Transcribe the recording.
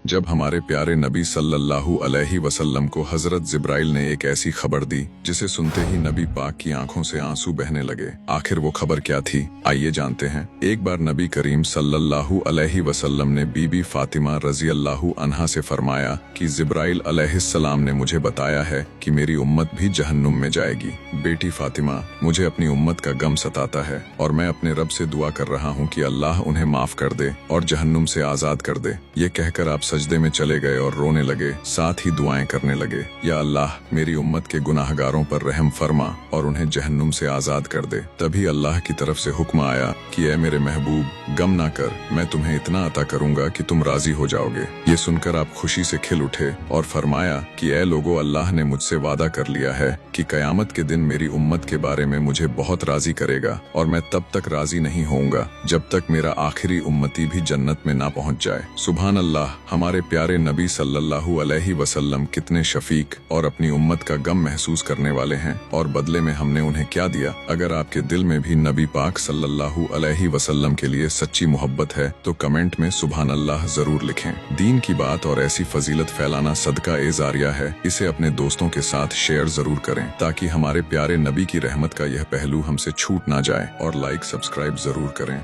जब हमारे प्यारे नबी सल्लल्लाहु अलैहि वसल्लम को हजरत जिब्राइल ने एक ऐसी खबर दी जिसे सुनते ही नबी पाक की आंखों से आंसू बहने लगे। आखिर वो खबर क्या थी, आइए जानते हैं। एक बार नबी करीम सल्लल्लाहु अलैहि वसल्लम ने बीबी फातिमा रजी अल्लाहु अन्हा से फरमाया कि जिब्राइल अलैहिस्सलाम ने मुझे बताया है कि मेरी उम्मत भी जहन्नुम में जाएगी। बेटी फातिमा, मुझे अपनी उम्मत का गम सताता है और मैं अपने रब से दुआ कर रहा हूँ कि अल्लाह उन्हें माफ कर दे और जहन्नुम से आजाद कर दे। ये कहकर आप सजदे में चले गए और रोने लगे, साथ ही दुआएं करने लगे, या अल्लाह मेरी उम्मत के गुनाहगारों पर रहम फरमा और उन्हें जहन्नुम से आजाद कर दे। तभी अल्लाह की तरफ से हुक्म आया कि ऐ मेरे महबूब, गम ना कर, मैं तुम्हें इतना अता करूंगा कि तुम राजी हो जाओगे। ये सुनकर आप खुशी से खिल उठे और फरमाया कि ऐ लोगो, अल्लाह ने मुझसे वादा कर लिया है कि कयामत के दिन मेरी उम्मत के बारे में मुझे बहुत राजी करेगा और मैं तब तक राजी नहीं होऊंगा जब तक मेरा आखिरी उम्मती भी जन्नत में ना पहुंच जाए। सुभान अल्लाह, हमारे प्यारे नबी सल्लल्लाहु अलैहि वसल्लम कितने शफीक और अपनी उम्मत का गम महसूस करने वाले हैं, और बदले में हमने उन्हें क्या दिया। अगर आपके दिल में भी नबी पाक सल्लल्लाहु अलैहि वसल्लम के लिए सच्ची मोहब्बत है तो कमेंट में सुभान अल्लाह जरूर लिखें। दीन की बात और ऐसी फजीलत फैलाना सदका ए जारिया है। इसे अपने दोस्तों के साथ शेयर जरूर करें ताकि हमारे प्यारे नबी की रहमत का यह पहलू हमसे छूट ना जाए, और लाइक सब्सक्राइब जरूर करें।